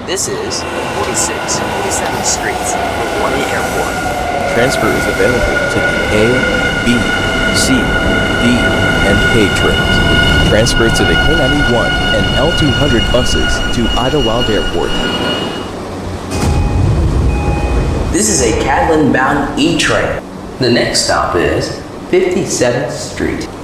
This is 47 Streets LGA Airport. Transfer is available to the A, B, C, D, and K trains. Transfer to the K91 and L200 buses to Idlewild Airport. This is a Cadland bound E train. The next stop is 57th Street.